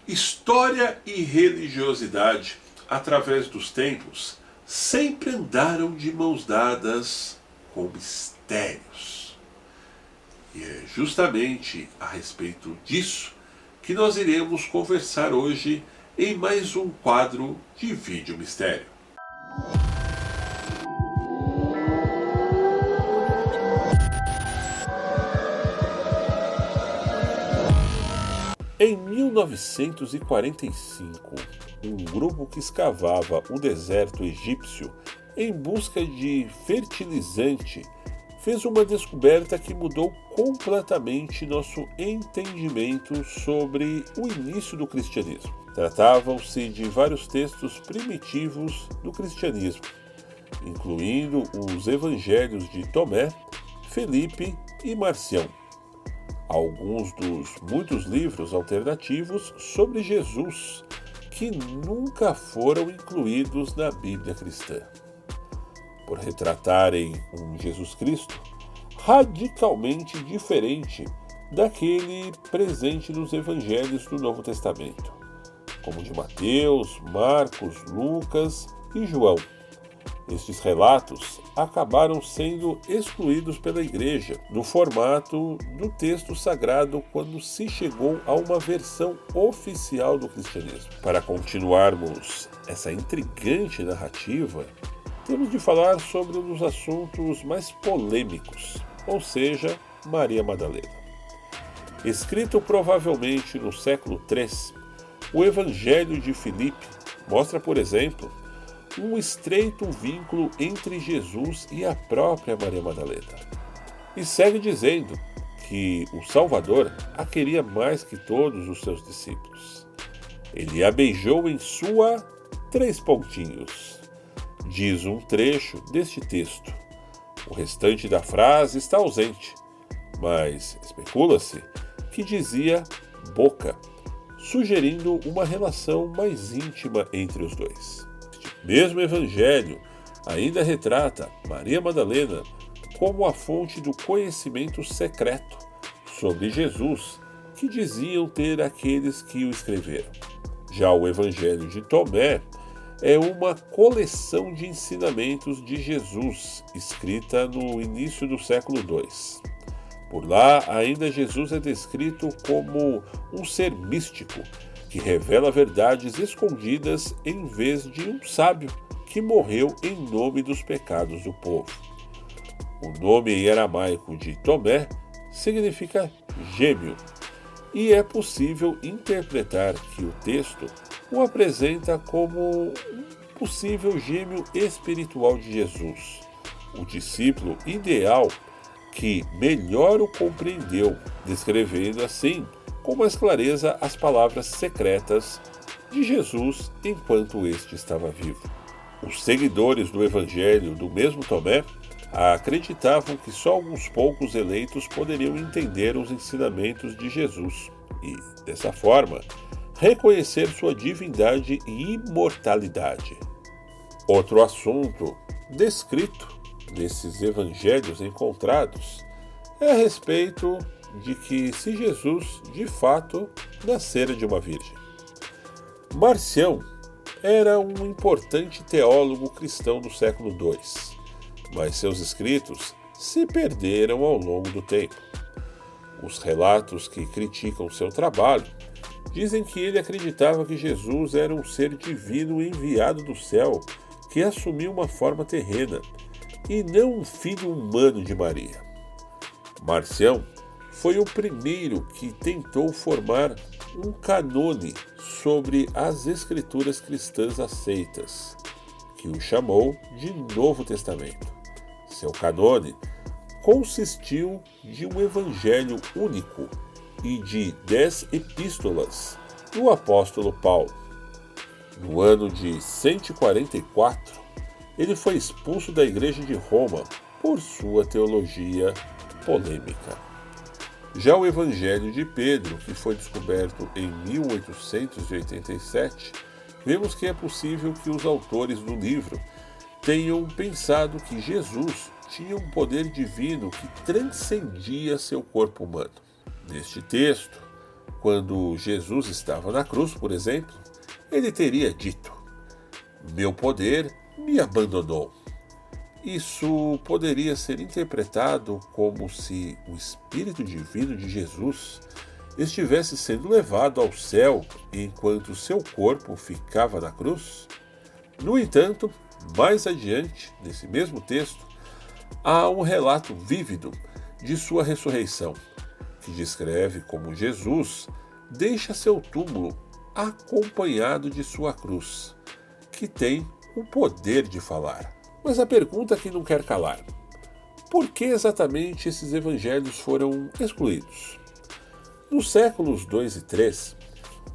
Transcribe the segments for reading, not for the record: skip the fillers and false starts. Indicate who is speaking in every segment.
Speaker 1: História e religiosidade, através dos tempos, sempre andaram de mãos dadas com mistérios. E é justamente a respeito disso que nós iremos conversar hoje em mais um quadro de Vídeo Mistério. Em 1945, um grupo que escavava o deserto egípcio em busca de fertilizante fez uma descoberta que mudou completamente nosso entendimento sobre o início do cristianismo. Tratavam-se de vários textos primitivos do cristianismo, incluindo os evangelhos de Tomé, Felipe e Marcião. Alguns dos muitos livros alternativos sobre Jesus que nunca foram incluídos na Bíblia cristã, por retratarem um Jesus Cristo radicalmente diferente daquele presente nos evangelhos do Novo Testamento, como de Mateus, Marcos, Lucas e João. Estes relatos acabaram sendo excluídos pela Igreja no formato do texto sagrado quando se chegou a uma versão oficial do cristianismo. Para continuarmos essa intrigante narrativa, temos de falar sobre um dos assuntos mais polêmicos, ou seja, Maria Madalena. Escrito provavelmente no século III, o Evangelho de Filipe mostra, por exemplo, um estreito vínculo entre Jesus e a própria Maria Madalena. E segue dizendo que o Salvador a queria mais que todos os seus discípulos. Ele a beijou em sua... diz um trecho deste texto. O restante da frase está ausente, mas especula-se que dizia boca, sugerindo uma relação mais íntima entre os dois. Mesmo evangelho ainda retrata Maria Madalena como a fonte do conhecimento secreto sobre Jesus que diziam ter aqueles que o escreveram. Já o evangelho de Tomé é uma coleção de ensinamentos de Jesus, escrita no início do século II. Por lá, ainda Jesus é descrito como um ser místico, que revela verdades escondidas em vez de um sábio que morreu em nome dos pecados do povo. O nome em aramaico de Tomé significa gêmeo, e é possível interpretar que o texto o apresenta como um possível gêmeo espiritual de Jesus, o discípulo ideal que melhor o compreendeu, descrevendo assim com mais clareza as palavras secretas de Jesus enquanto este estava vivo. Os seguidores do Evangelho do mesmo Tomé acreditavam que só alguns poucos eleitos poderiam entender os ensinamentos de Jesus e, dessa forma, reconhecer sua divindade e imortalidade. Outro assunto descrito nesses evangelhos encontrados é a respeito de que se Jesus, de fato, nascera de uma virgem. Marcião era um importante teólogo cristão do século II, mas seus escritos se perderam ao longo do tempo. Os relatos que criticam seu trabalho dizem que ele acreditava que Jesus era um ser divino enviado do céu que assumiu uma forma terrena e não um filho humano de Maria. Marcião foi o primeiro que tentou formar um canone sobre as escrituras cristãs aceitas, que o chamou de Novo Testamento. Seu canone consistiu de um evangelho único e de 10 epístolas do apóstolo Paulo. No ano de 144, ele foi expulso da Igreja de Roma por sua teologia polêmica. Já o Evangelho de Pedro, que foi descoberto em 1887, vemos que é possível que os autores do livro tenham pensado que Jesus tinha um poder divino que transcendia seu corpo humano. Neste texto, Quando Jesus estava na cruz, por exemplo, ele teria dito: "Meu poder me abandonou." Isso poderia ser interpretado como se o Espírito Divino de Jesus estivesse sendo levado ao céu enquanto seu corpo ficava na cruz. No entanto, mais adiante, nesse mesmo texto, há um relato vívido de sua ressurreição, que descreve como Jesus deixa seu túmulo acompanhado de sua cruz, que tem o poder de falar. Mas a pergunta que não quer calar: por que exatamente esses evangelhos foram excluídos? Nos séculos 2 e 3,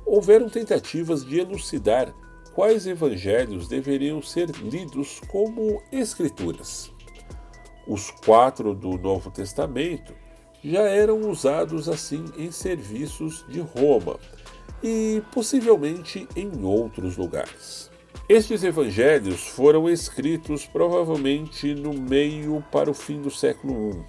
Speaker 1: houveram tentativas de elucidar quais evangelhos deveriam ser lidos como escrituras. Os 4 do Novo Testamento já eram usados assim em serviços de Roma e possivelmente em outros lugares. Estes evangelhos foram escritos provavelmente no meio para o fim do século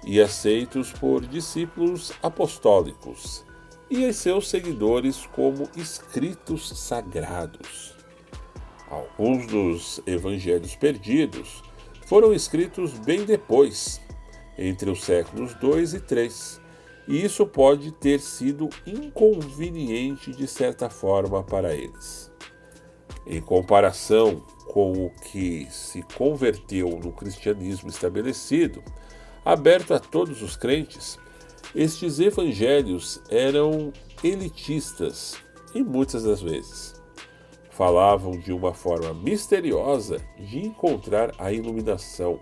Speaker 1: I e aceitos por discípulos apostólicos e em seus seguidores como escritos sagrados. Alguns dos evangelhos perdidos foram escritos bem depois, entre os séculos 2 e 3, e isso pode ter sido inconveniente de certa forma para eles. Em comparação com o que se converteu no cristianismo estabelecido, aberto a todos os crentes, estes evangelhos eram elitistas e muitas das vezes falavam de uma forma misteriosa de encontrar a iluminação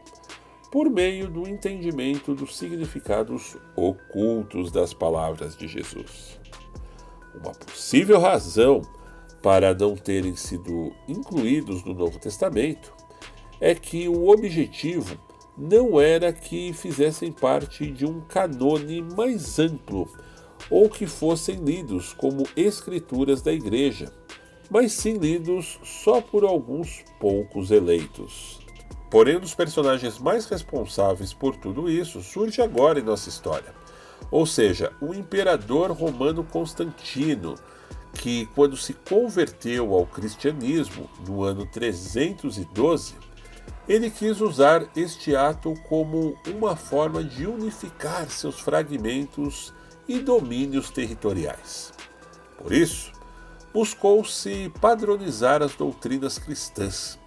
Speaker 1: por meio do entendimento dos significados ocultos das palavras de Jesus. Uma possível razão para não terem sido incluídos no Novo Testamento é que o objetivo não era que fizessem parte de um canone mais amplo ou que fossem lidos como escrituras da igreja, mas sim lidos só por alguns poucos eleitos. Porém, um dos personagens mais responsáveis por tudo isso surge agora em nossa história, ou seja, o imperador romano Constantino, que, quando se converteu ao cristianismo no ano 312, ele quis usar este ato como uma forma de unificar seus fragmentos e domínios territoriais. Por isso, buscou-se padronizar as doutrinas cristãs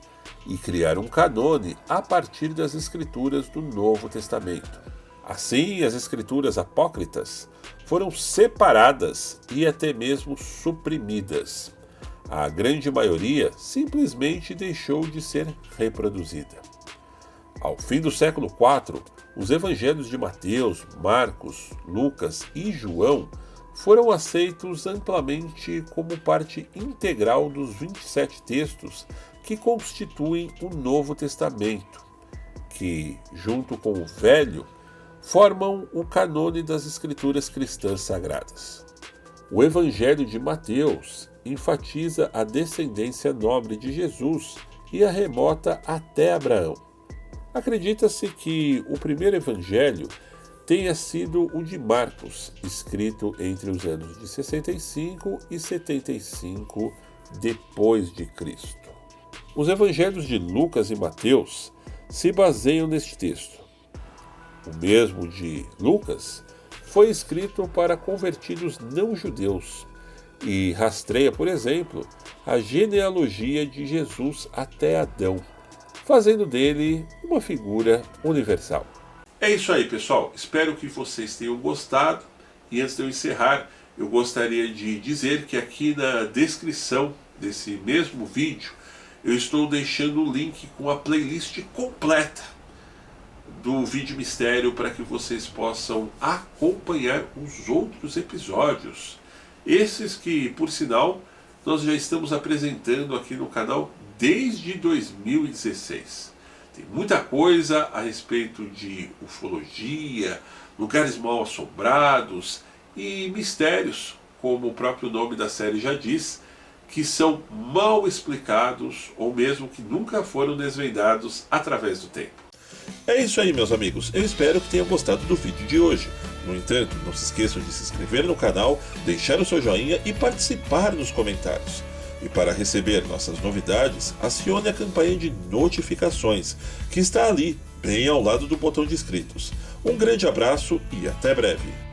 Speaker 1: e criar um canone a partir das escrituras do Novo Testamento. Assim, as escrituras apócritas foram separadas e até mesmo suprimidas. A grande maioria simplesmente deixou de ser reproduzida. Ao fim do século IV, os evangelhos de Mateus, Marcos, Lucas e João foram aceitos amplamente como parte integral dos 27 textos que constituem o Novo Testamento, que, junto com o Velho, formam o canone das escrituras cristãs sagradas. O Evangelho de Mateus enfatiza a descendência nobre de Jesus e a remota até Abraão. Acredita-se que o primeiro evangelho tenha sido o de Marcos, escrito entre os anos de 65 e 75 depois de Cristo. Os evangelhos de Lucas e Mateus se baseiam neste texto. O mesmo de Lucas foi escrito para convertidos não judeus e rastreia, por exemplo, a genealogia de Jesus até Adão, fazendo dele uma figura universal. É isso aí, pessoal. Espero que vocês tenham gostado. E antes de eu encerrar, eu gostaria de dizer que aqui na descrição desse mesmo vídeo eu estou deixando o link com a playlist completa do Vídeo Mistério para que vocês possam acompanhar os outros episódios. Esses que, por sinal, nós já estamos apresentando aqui no canal desde 2016. Tem muita coisa a respeito de ufologia, lugares mal assombrados e mistérios, como o próprio nome da série já diz, que são mal explicados ou mesmo que nunca foram desvendados através do tempo. É isso aí, meus amigos. Eu espero que tenham gostado do vídeo de hoje. No entanto, não se esqueçam de se inscrever no canal, deixar o seu joinha e participar nos comentários. E para receber nossas novidades, acione a campanha de notificações, que está ali, bem ao lado do botão de inscritos. Um grande abraço e até breve!